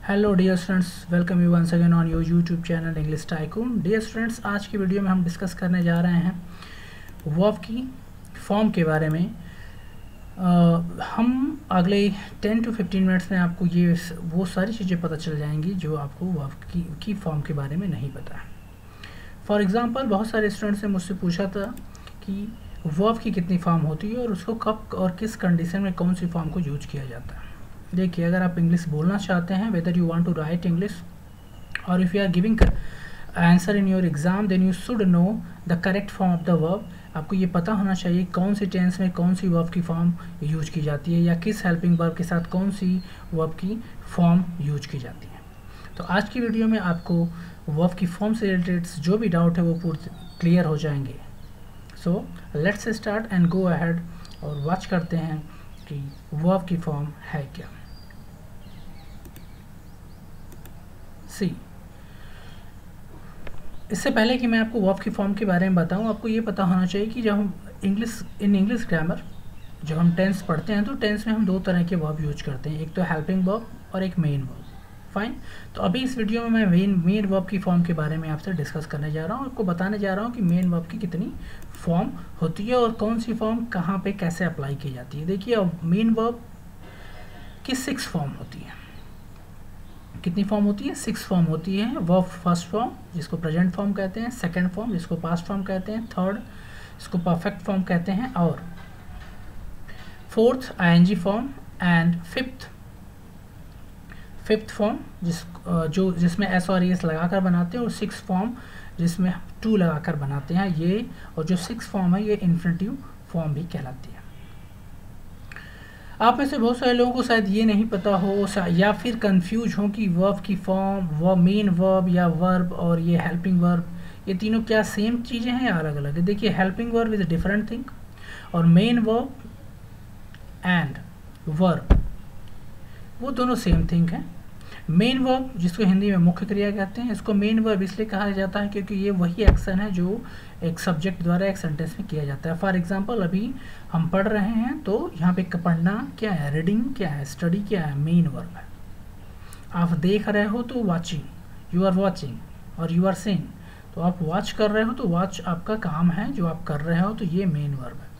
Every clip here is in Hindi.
Hello dear students, welcome you once again on your YouTube channel English tycoon. Dear students, आज की वीडियो में हम डिस्कस करने जा रहे हैं वर्ब की फॉर्म के बारे में। हम अगले 10 to 15 मिनट्स में आपको ये वो सारी चीज़ें पता चल जाएंगी जो आपको वर्ब की फॉर्म के बारे में नहीं पता है। फॉर एग्ज़ाम्पल, बहुत सारे स्टूडेंट्स ने मुझसे पूछा था कि वर्ब की कितनी फॉर्म होती है और उसको कब और किस कंडीशन में कौन सी फॉर्म को यूज किया जाता है। देखिए, अगर आप इंग्लिश बोलना चाहते हैं, whether you want to write English और if you are giving answer in your exam, then you should know the correct form of the verb. आपको ये पता होना चाहिए कौन सी टेंस में कौन सी वर्ब की फॉर्म यूज की जाती है या किस हेल्पिंग वर्ब के साथ कौन सी वर्ब की फॉर्म यूज की जाती है। तो आज की वीडियो में आपको वर्ब की फॉर्म से रिलेटेड जो भी डाउट है वो पूरे क्लियर हो जाएंगे। So let's start and go ahead और वॉच करते हैं कि वर्ब की फॉर्म है क्या। सी, इससे पहले कि मैं आपको वर्ब की फॉर्म के बारे में बताऊं, आपको ये पता होना चाहिए कि जब हम इंग्लिश ग्रामर जब हम टेंस पढ़ते हैं तो टेंस में हम दो तरह के वर्ब यूज करते हैं, एक तो हेल्पिंग वर्ब और एक मेन वर्ब। फाइन। तो अभी इस वीडियो में मैं मेन वर्ब की फॉर्म के बारे में आपसे डिस्कस करने जा रहा हूँ, आपको बताने जा रहा हूँ कि मेन वर्ब की कितनी फॉर्म होती है और कौन सी फॉर्म कहाँ पे कैसे अप्लाई की जाती है। देखिए, अब मेन वर्ब की 6 फॉर्म होती है। कितनी फॉर्म होती है? 6 फॉर्म होती है। वर्ब फर्स्ट फॉर्म जिसको प्रेजेंट फॉर्म कहते हैं, सेकंड फॉर्म जिसको पास्ट फॉर्म कहते हैं, थर्ड जिसको परफेक्ट फॉर्म कहते हैं और fourth ING form and fifth form जिसमें एस और एस लगाकर बनाते हैं और 6 फॉर्म जिसमें 2 लगाकर बनाते हैं। ये और जो 6 फॉर्म है ये इन्फिनिटिव फॉर्म भी कहलाती है। आप में से बहुत सारे लोगों को शायद ये नहीं पता हो या फिर कंफ्यूज हो कि वर्ब की फॉर्म, मेन वर्ब या वर्ब और ये हेल्पिंग वर्ब, ये तीनों क्या सेम चीज़ें हैं या अलग अलग है। देखिए, helping verb is a different thing और मेन वर्ब एंड वर्ब वो दोनों सेम थिंग है। मेन वर्ब जिसको हिंदी में मुख्य क्रिया कहते हैं, इसको मेन वर्ब इसलिए कहा जाता है क्योंकि ये वही एक्शन है जो एक सब्जेक्ट द्वारा एक सेंटेंस में किया जाता है। फॉर एग्जांपल, अभी हम पढ़ रहे हैं तो यहाँ पे पढ़ना क्या है, रीडिंग क्या है, स्टडी क्या है, मेन वर्ब है। आप देख रहे हो तो वॉचिंग, यू आर वॉचिंग, और यू आर सीइंग, तो आप वॉच कर रहे हो तो वॉच आपका काम है जो आप कर रहे हो, तो ये मेन वर्ब है।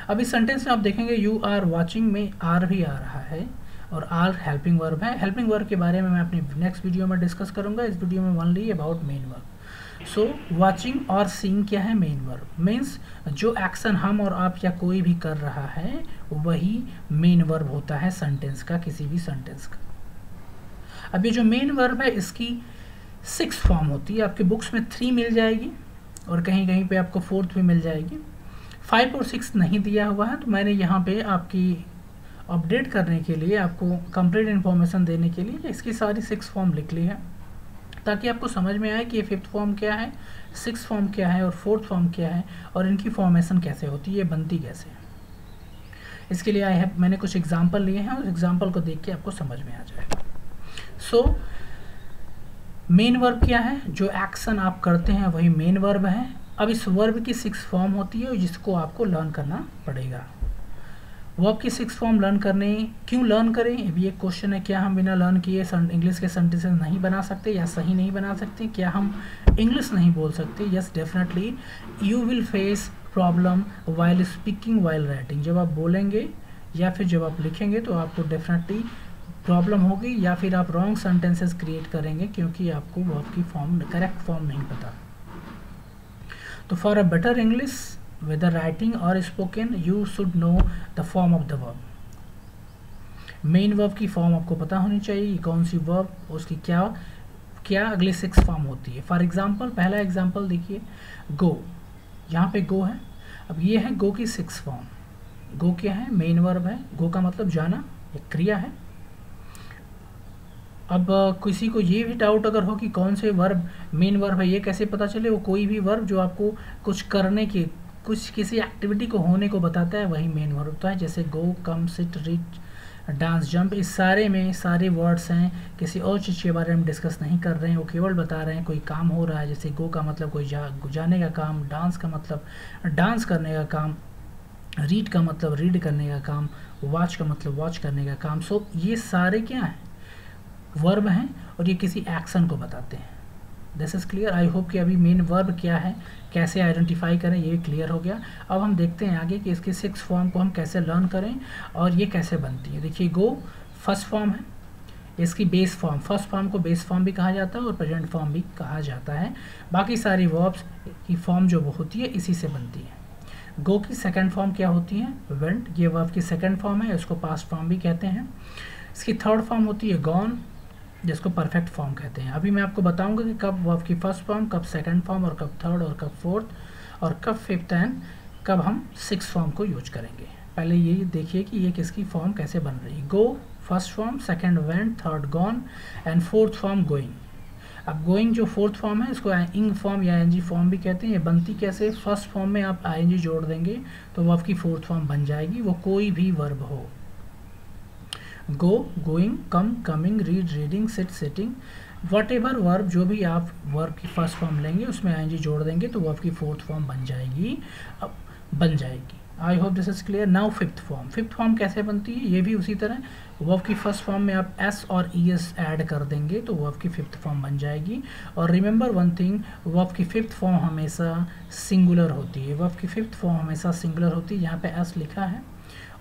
अब इस सेंटेंस में आप देखेंगे यू आर वॉचिंग में आर भी आ रहा है और आर हेल्पिंग वर्ब है। हेल्पिंग वर्ब के बारे में मैं अपनी नेक्स्ट वीडियो में डिस्कस करूंगा। इस वीडियो में only about main verb. So watching और सीइंग क्या है? मेन वर्ब मीन्स जो एक्शन हम और आप या कोई भी कर रहा है वही मेन वर्ब होता है सेंटेंस का, किसी भी सेंटेंस का। अब ये जो मेन वर्ब है इसकी 6 फॉर्म होती है। आपके बुक्स में 3 मिल जाएगी और कहीं कहीं पे आपको 4th भी मिल जाएगी। 5 और 6 नहीं दिया हुआ है, तो मैंने यहाँ पे आपकी अपडेट करने के लिए, आपको कंप्लीट इन्फॉर्मेशन देने के लिए इसकी सारी 6 फॉर्म लिख ली है ताकि आपको समझ में आए कि ये 5th फॉर्म क्या है, 6th फॉर्म क्या है और 4th फॉर्म क्या है और इनकी फॉर्मेशन कैसे होती है, बनती कैसे है। इसके लिए मैंने कुछ एग्जाम्पल लिए हैं, उस एग्जाम्पल को देख के आपको समझ में आ जाएगा। सो मेन वर्ब क्या है? जो एक्शन आप करते हैं वही मेन वर्ब है। अब इस वर्ब की 6 फॉर्म होती है जिसको आपको लर्न करना पड़ेगा। वर्ब की 6 फॉर्म क्यों लर्न करें, अभी एक क्वेश्चन है। क्या हम बिना लर्न किए इंग्लिश के सेंटेंसेस नहीं बना सकते या सही नहीं बना सकते? क्या हम इंग्लिश नहीं बोल सकते? Yes, definitely you will face problem while speaking, while writing. जब आप बोलेंगे या फिर जब आप लिखेंगे तो आपको डेफिनेटली प्रॉब्लम होगी या फिर आप रॉन्ग सेंटेंसेस क्रिएट करेंगे क्योंकि आपको वर्ब की फॉर्म, करेक्ट फॉर्म नहीं पता। तो for a better English whether writing or spoken, you should know the form of the verb. Main verb की फॉर्म आपको पता होनी चाहिए, कौन सी वर्ब, उसकी क्या अगली 6 फॉर्म होती है। फॉर एग्जांपल, पहला एग्जांपल देखिए, गो। यहाँ पे गो है। अब ये है गो की 6 फॉर्म। गो क्या है? मेन वर्ब है। गो का मतलब जाना, एक क्रिया है। अब किसी को ये भी डाउट अगर हो कि कौन से वर्ब मेन वर्ब है, ये कैसे पता चले? वो कोई भी वर्ब जो आपको कुछ करने की, किसी एक्टिविटी को होने को बताता है वही मेन वर्ब होता है। जैसे गो, कम, सिट, रीड, डांस, जंप, इस सारे में सारे वर्ड्स हैं। किसी और चीज़ के बारे में डिस्कस नहीं कर रहे हैं, वो केवल बता रहे हैं कोई काम हो रहा है। जैसे गो का मतलब कोई जाने का काम, डांस का मतलब डांस करने का काम, रीड का मतलब रीड करने का काम, वॉच का मतलब वॉच करने का काम। सो ये सारे क्या हैं? वर्ब हैं और ये किसी एक्शन को बताते हैं। This is clear. I hope कि अभी मेन वर्ब क्या है, कैसे आइडेंटिफाई करें, ये क्लियर हो गया। अब हम देखते हैं आगे कि इसकी 6 फॉर्म को हम कैसे लर्न करें और ये कैसे बनती है। देखिए गो फर्स्ट फॉर्म है, इसकी बेस फॉर्म, फर्स्ट फॉर्म को बेस फॉर्म भी कहा जाता है और प्रेजेंट फॉर्म भी कहा जाता है। बाकी सारी वर्ब्स की फॉर्म जो वो होती है इसी से बनती है। गो की सेकंड फॉर्म क्या होती है, वेंट, ये वर्ब की सेकंड फॉर्म है, इसको पास्ट फॉर्म भी कहते हैं। इसकी थर्ड फॉर्म होती है गॉन, जिसको परफेक्ट फॉर्म कहते हैं। अभी मैं आपको बताऊंगा कि कब वर्ब की फर्स्ट फॉर्म, कब सेकंड फॉर्म और कब थर्ड और कब फोर्थ और कब फिफ्थ एंड कब हम सिक्स फॉर्म को यूज करेंगे। पहले ये देखिए कि ये किसकी फॉर्म कैसे बन रही है। Go first form, second went, third gone and fourth form going. अब गोइंग जो फोर्थ फॉर्म है इसको इंग फॉर्म या एनजी फॉर्म भी कहते हैं। ये बनती कैसे, फर्स्ट फॉर्म में आप आईएनजी जोड़ देंगे तो वर्ब की फोर्थ फॉर्म बन जाएगी, वो कोई भी वर्ब हो। Go, going, come, coming, read, reading, sit, sitting, whatever verb, जो भी आप वर्ब की फर्स्ट फॉर्म लेंगे उसमें आईएनजी जोड़ देंगे तो वर्ब की फोर्थ फॉर्म बन जाएगी। अब बन जाएगी। I hope this is clear. Now fifth form, fifth form कैसे बनती है, ये भी उसी तरह वर्ब की फर्स्ट फॉर्म में आप एस और ई एस ऐड कर देंगे तो वर्ब की फिफ्थ फॉर्म बन जाएगी। और रिमेंबर वन थिंग, वर्ब की फिफ्थ फॉर्म हमेशा सिंगुलर होती है, वर्ब की फिफ्थ फॉर्म हमेशा सिंगुलर होती है। यहाँ पे एस लिखा है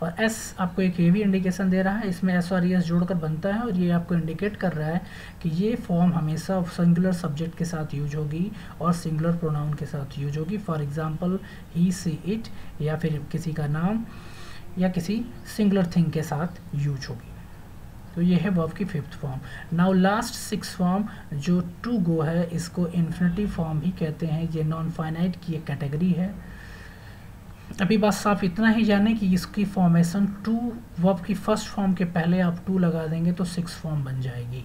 और एस आपको एक ये भी इंडिकेशन दे रहा है, इसमें एस और ई एस जोड़कर बनता है और ये आपको इंडिकेट कर रहा है कि ये फॉर्म हमेशा सिंगुलर सब्जेक्ट के साथ यूज होगी और सिंगुलर प्रोनाउन के साथ यूज होगी। For example he, she, it, या फिर किसी का नाम या किसी सिंगुलर थिंग के साथ यूज होगी। तो ये है वर्ब की fifth form. Now last six form जो टू गो है, इसको इन्फिनिटिव फॉर्म ही कहते हैं। ये नॉन फाइनाइट की एक कैटेगरी है। अभी बस आप इतना ही जाने कि इसकी फॉर्मेशन टू, वर्ब की फर्स्ट फॉर्म के पहले आप टू लगा देंगे तो सिक्स फॉर्म बन जाएगी।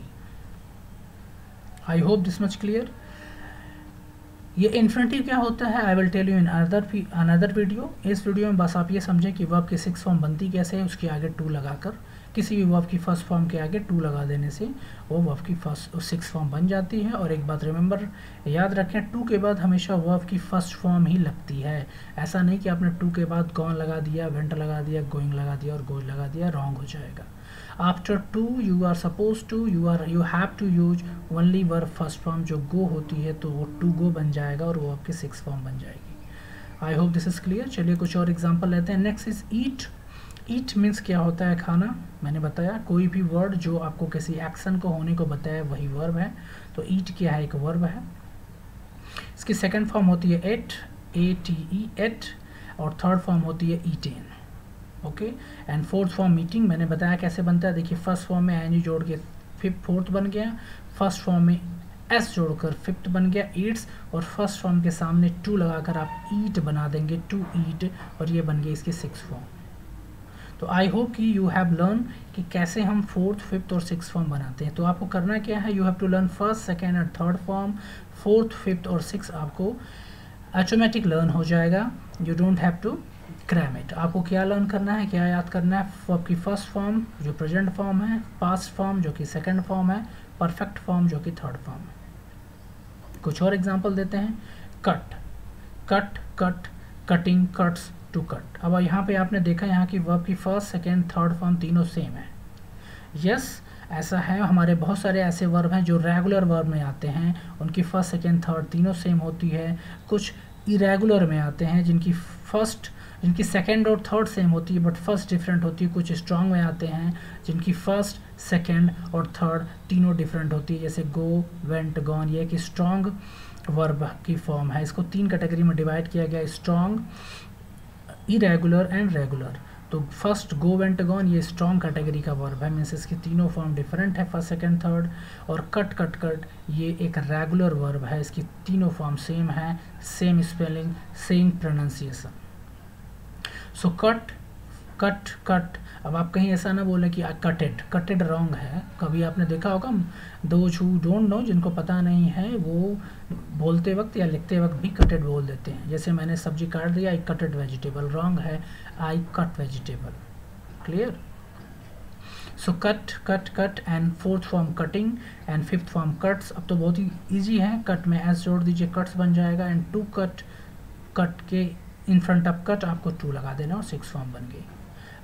I hope this much clear. ये इन्फिनिटिव क्या होता है, I will tell you in another video. इस वीडियो में बस आप ये समझें कि वर्ब की सिक्स फॉर्म बनती कैसे है, उसके आगे टू लगाकर, किसी भी वर्ब की फर्स्ट फॉर्म के आगे टू लगा देने से वो वर्ब की फर्स्ट सिक्स फॉर्म बन जाती है। और एक बात रिमेंबर याद रखें, टू के बाद हमेशा वर्ब की फर्स्ट फॉर्म ही लगती है। ऐसा नहीं कि आपने टू के बाद गॉन लगा दिया, वेंट लगा दिया, गोइंग लगा दिया और गोज लगा दिया, रॉन्ग हो जाएगा। After to you are suppose to, you have to use only verb first form जो गो होती है, तो वो टू गो बन जाएगा और वो आपकी सिक्स फॉर्म बन जाएगी। I hope this is clear. चलिए कुछ और एग्जाम्पल लेते हैं। Next is eat. Eat means क्या होता है, खाना। मैंने बताया कोई भी वर्ड जो आपको किसी एक्शन को होने को बताया वही वर्ब है। तो ईट क्या है, एक वर्ब है। इसकी सेकंड फॉर्म होती है एट, ATE, एट, और थर्ड फॉर्म होती है eaten. Okay, and fourth form meeting. मैंने बताया कैसे बनता है। देखिए फर्स्ट फॉर्म में आईएनजी जोड़ के फिफ्थ फोर्थ बन गया, फर्स्ट फॉर्म में एस जोड़कर फिफ्थ बन गया ईट्स, और फर्स्ट फॉर्म के सामने टू लगाकर आप ईट बना देंगे, टू ईट, और ये बन गई इसकी सिक्स फॉर्म। तो आई होप कि यू हैव लर्न कि कैसे हम फोर्थ, फिफ्थ और सिक्स फॉर्म बनाते हैं। तो आपको करना क्या है, you have to learn first, second and third form. Fourth, fifth और सिक्स आपको ऑटोमेटिक लर्न हो जाएगा। You don't have to cram it. आपको क्या लर्न करना है, क्या याद करना है, वर्ब की फर्स्ट फॉर्म जो प्रेजेंट फॉर्म है, पास्ट फॉर्म जो कि सेकेंड फॉर्म है, परफेक्ट फॉर्म जो कि थर्ड फॉर्म है। कुछ और एग्जाम्पल देते हैं। Cut, cut, cut, cutting, cuts, to cut. अब यहाँ पे आपने देखा यहाँ की वर्ब की फर्स्ट, सेकेंड, थर्ड फॉर्म तीनों सेम है। यस, ऐसा है। हमारे बहुत सारे ऐसे वर्ब हैं जो रेगुलर वर्ब में आते हैं, उनकी फर्स्ट, सेकेंड, थर्ड तीनों सेम होती है। कुछ इरेगुलर में आते हैं जिनकी सेकेंड और थर्ड सेम होती है बट फर्स्ट डिफरेंट होती है। कुछ स्ट्रॉन्ग में आते हैं जिनकी फर्स्ट, सेकेंड और थर्ड तीनों डिफरेंट होती है, जैसे गो, वेंट, गॉन। ये कि स्ट्रॉन्ग वर्ब की फॉर्म है। इसको तीन कैटेगरी में डिवाइड किया गया, स्ट्रॉन्ग, इरेगुलर एंड रेगुलर। तो फर्स्ट गो, वेंट, गॉन ये स्ट्रॉन्ग कैटेगरी का वर्ब है, मीन्स इसकी तीनों फॉर्म डिफरेंट है, फर्स्ट, सेकंड, थर्ड। और कट, कट, कट ये एक रेगुलर वर्ब है, इसकी तीनों फॉर्म सेम है, same spelling, same pronunciation. So cut, cut, cut. अब आप कहीं ऐसा ना बोले कि कटेड, कटेड रॉन्ग है। कभी आपने देखा होगा, दोज हू डोंट नो, जिनको पता नहीं है, वो बोलते वक्त या लिखते वक्त भी कटेड बोल देते हैं। जैसे मैंने सब्जी काट दिया, आई कटेड वेजिटेबल, रॉन्ग है, I cut vegetable. Clear. So cut, cut, cut and fourth form cutting and fifth form cuts. अब तो बहुत ही ईजी है, कट में एस जोड़ दीजिए, कट्स बन जाएगा। एंड टू कट, कट के इन फ्रंट ऑफ कट आपको टू लगा देना और सिक्स फॉर्म बन गई।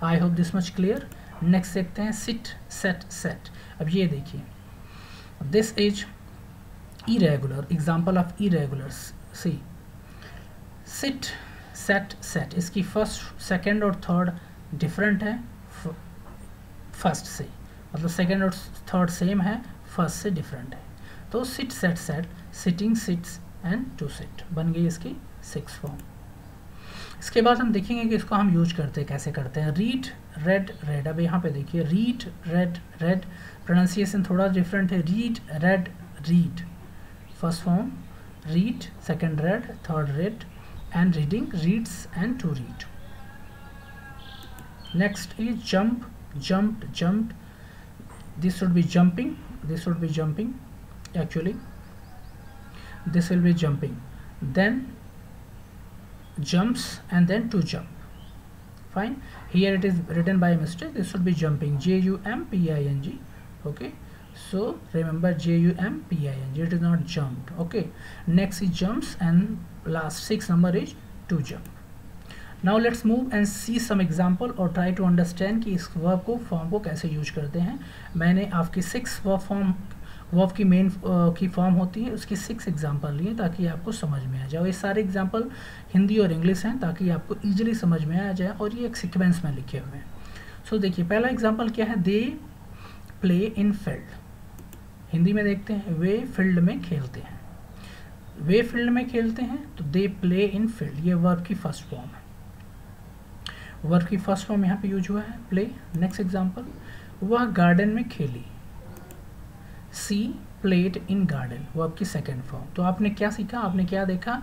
आई hope this much clear. Next देखते हैं सिट, सेट, सेट। अब ये देखिए This is irregular. Example of irregulars. See, sit, set, set. इसकी फर्स्ट, सेकंड और थर्ड डिफरेंट है फर्स्ट से, मतलब सेकंड और थर्ड सेम है, फर्स्ट से डिफरेंट है। तो sit, set, set, sitting, sits and to sit बन गई इसकी 6 फॉर्म। इसके बाद हम देखेंगे कि इसको हम यूज करते हैं कैसे करते हैं। Read, read, read. अब यहाँ पे देखिए रीड, रेड, रेड, प्रोनाउंसिएशन थोड़ा डिफरेंट है। Read, read, read, first form read, second read, third read, and reading, reads and to read. Next is jump, jumped, jumped. This should be jumping, this should be jumping, actually this will be jumping, then jumps and then to jump. Fine, here it is written by mistake, this should be jumping, J-U-M-P-I-G. Okay, so remember J-U-M-P-I-G, it is not jumped. Okay, next is jumps and last 6 number is to jump. Now let's move and see some example और ट्राई टू अंडरस्टैंड कि इस वर्ब को फॉर्म को कैसे यूज करते हैं। मैंने आपकी 6 वर्ब की मेन की फॉर्म होती है उसकी 6 एग्जाम्पल लिए ताकि आपको समझ में आ जाए। ये सारे एग्जाम्पल हिंदी और इंग्लिश हैं ताकि आपको ईजिली समझ में आ जाए और ये एक सीक्वेंस में लिखे हुए हैं। सो देखिए पहला एग्जाम्पल क्या है, they play in field. Hindi में देखते हैं वे फील्ड में खेलते हैं, वे फील्ड में खेलते हैं तो दे प्ले इन फील्ड, ये वर्ब की फर्स्ट फॉर्म है। वर्ब की फर्स्ट फॉर्म यहाँ पे यूज हुआ है प्ले। नेक्स्ट एग्जांपल, वह गार्डन में खेली, she played in garden, verb की सेकंड फॉर्म। तो आपने क्या सीखा, आपने क्या देखा,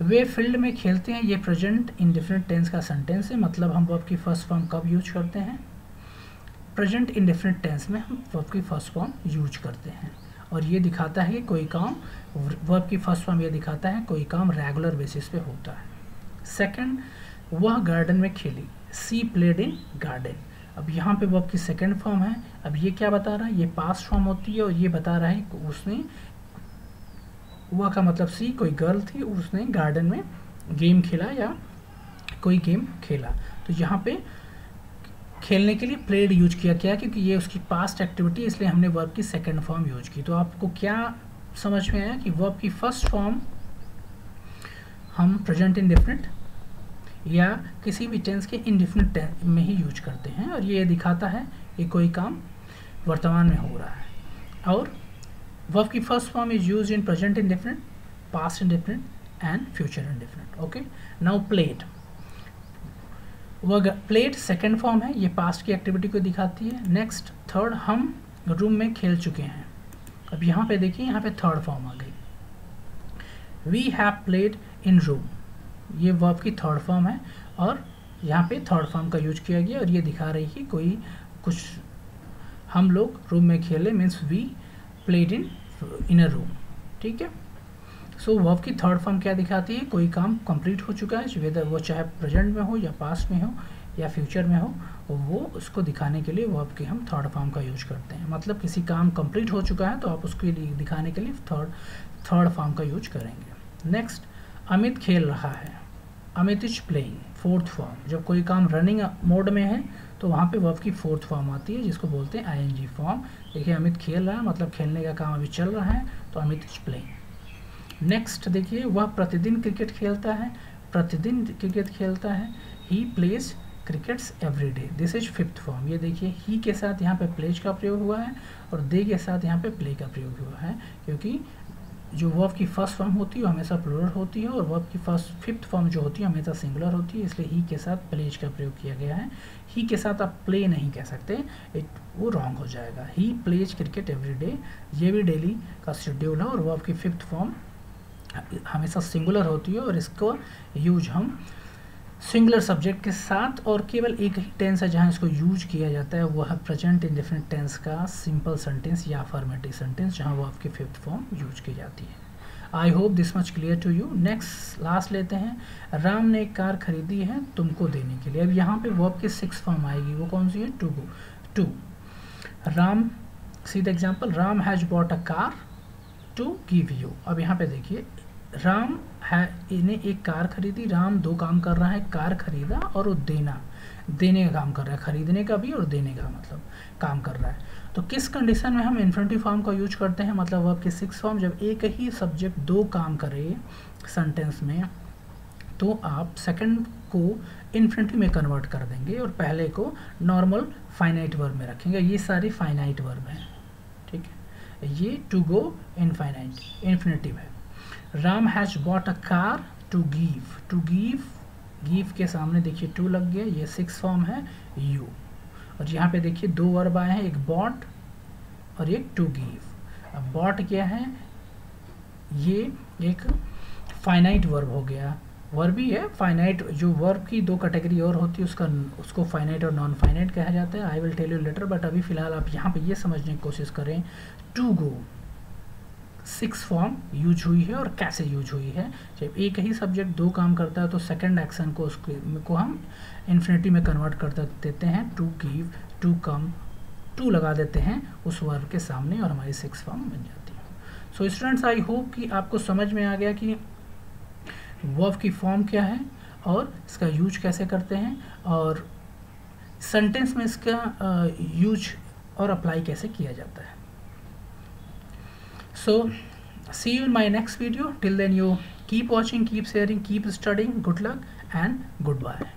वे फील्ड में खेलते हैं, ये प्रेजेंट इंडेफिनिट टेंस का सेंटेंस है, मतलब हम वर्ब की फर्स्ट फॉर्म कब यूज करते हैं, प्रेजेंट इंडेफिनिट टेंस में हम वर्ब की फर्स्ट फॉर्म यूज करते हैं। और ये दिखाता है कि कोई काम, वर्ब की फर्स्ट फॉर्म ये दिखाता है कोई काम रेगुलर बेसिस पे होता है। सेकंड, वह गार्डन में खेली, सी प्लेड इन गार्डन। अब यहाँ पे वर्ब की सेकंड फॉर्म है। अब ये क्या बता रहा है, ये पास्ट फॉर्म होती है और ये बता रहा है कि उसने, वह का मतलब सी कोई गर्ल थी, उसने गार्डन में गेम खेला या कोई गेम खेला। तो यहाँ पे खेलने के लिए प्लेड यूज किया क्या, क्योंकि ये उसकी पास्ट एक्टिविटी, इसलिए हमने वर्ब की सेकंड फॉर्म यूज की। तो आपको क्या समझ में आया कि वर्ब की फर्स्ट फॉर्म हम प्रेजेंट इंडेफिनिट या किसी भी टेंस के इंडेफिनिट टेंस में ही यूज करते हैं और ये दिखाता है कि कोई काम वर्तमान में हो रहा है। और वर्ब की first form is used in present indefinite, past indefinite and future indefinite. Okay, now played, वह प्लेड सेकेंड फॉर्म है, ये पास्ट की एक्टिविटी को दिखाती है। नेक्स्ट थर्ड, हम रूम में खेल चुके हैं। अब यहाँ पे देखिए, यहाँ पे थर्ड फॉर्म आ गई, we have played in room, ये वर्ब की थर्ड फॉर्म है और यहाँ पे थर्ड फॉर्म का यूज किया गया और ये दिखा रही है कोई कुछ, हम लोग रूम में खेले, means we played in a room. ठीक है, सो वर्ब की थर्ड फॉर्म क्या दिखाती है, कोई काम कंप्लीट हो चुका है, वेदर वो चाहे प्रेजेंट में हो या पास्ट में हो या फ्यूचर में हो, वो उसको दिखाने के लिए वर्ब की हम थर्ड फॉर्म का यूज करते हैं। मतलब किसी काम कंप्लीट हो चुका है तो आप उसके लिए दिखाने के लिए थर्ड फॉर्म का यूज करेंगे। नेक्स्ट, अमित खेल रहा है, Amit is playing, fourth form. जब कोई काम रनिंग मोड में है तो वहाँ पे वर्ब की फोर्थ फॉर्म आती है जिसको बोलते हैं आईएनजी फॉर्म। देखिए अमित खेल रहा है, मतलब खेलने का काम अभी चल रहा है, तो अमित इज प्लेइंग। नेक्स्ट देखिए, वह प्रतिदिन क्रिकेट खेलता है, प्रतिदिन क्रिकेट खेलता है, he plays crickets every day, this is fifth form. ये देखिए ही के साथ यहाँ पे प्लेज का प्रयोग हुआ है और दे के साथ यहाँ पे प्ले का प्रयोग हुआ है, क्योंकि जो वर्ब की फर्स्ट फॉर्म होती है वो हमेशा प्लूरल होती है और वर्ब की फिफ्थ फॉर्म जो होती है हमेशा सिंगुलर होती है, इसलिए ही के साथ प्लेज का प्रयोग किया गया है। ही के साथ आप प्ले नहीं कह सकते, वो रॉन्ग हो जाएगा। He plays cricket every day, ये भी डेली का शेड्यूल है और वर्ब की फिफ्थ फॉर्म हमेशा सिंगुलर होती है और इसको यूज हम सिंगुलर सब्जेक्ट के साथ, और केवल एक ही टेंस है जहाँ इसको यूज किया जाता है, वो है प्रेजेंट इंडेफिनिट टेंस का सिंपल सेंटेंस या अफर्मेटिव सेंटेंस, जहाँ वो आपकी फिफ्थ फॉर्म यूज की जाती है। I hope this much clear to you. Next last लेते हैं, राम ने एक कार खरीदी है तुमको देने के लिए। अब यहाँ पे वर्ब की 6 फॉर्म आएगी, वो कौन सी है, to. Ram, see the example, Ram has bought a car to give you. अब यहाँ पे देखिए, राम है, इन्हें एक कार खरीदी, राम दो काम कर रहा है, कार खरीदा और वो देना। देने का काम कर रहा है, खरीदने का भी और देने का मतलब काम कर रहा है। तो किस कंडीशन में हम इन्फिनिटिव फॉर्म का यूज करते हैं, मतलब वर्ब की 6 फॉर्म, जब एक ही सब्जेक्ट दो काम करे सेंटेंस में, तो आप सेकंड को इन्फिनिटिव में कन्वर्ट कर देंगे और पहले को नॉर्मल फाइनाइट वर्ब में रखेंगे। ये सारी फाइनाइट वर्ब हैं, ठीक है। ये टू गो इनफाइनाइट इन्फिनिटिव है। Ram has bought a car to give, to give के सामने देखिए टू लग गया, ये 6 फॉर्म है यू। और यहाँ पे देखिए दो वर्ब आए हैं, एक बॉट और एक टू गिव। अब बॉट क्या है, ये एक फाइनाइट वर्ब हो गया, वर्ब ही है फाइनाइट। जो वर्ब की दो कैटेगरी और होती है उसको फाइनाइट और नॉन फाइनाइट कहा जाता है। I will tell you later, but अभी फिलहाल आप यहाँ पे ये समझने की कोशिश करें टू गो 6 फॉर्म यूज हुई है और कैसे यूज हुई है। जब एक ही सब्जेक्ट दो काम करता है तो सेकंड एक्शन को हम इन्फिनिटी में कन्वर्ट कर देते हैं, to give, to come, to लगा देते हैं उस वर्ब के सामने और हमारी 6 फॉर्म बन जाती है। सो स्टूडेंट्स, आई होप कि आपको समझ में आ गया कि वर्ब की फॉर्म क्या है और इसका यूज कैसे करते हैं और सेंटेंस में इसका यूज और अप्लाई कैसे किया जाता है। So see you in my next video. Till then, you keep watching, keep sharing, keep studying. Good luck and goodbye.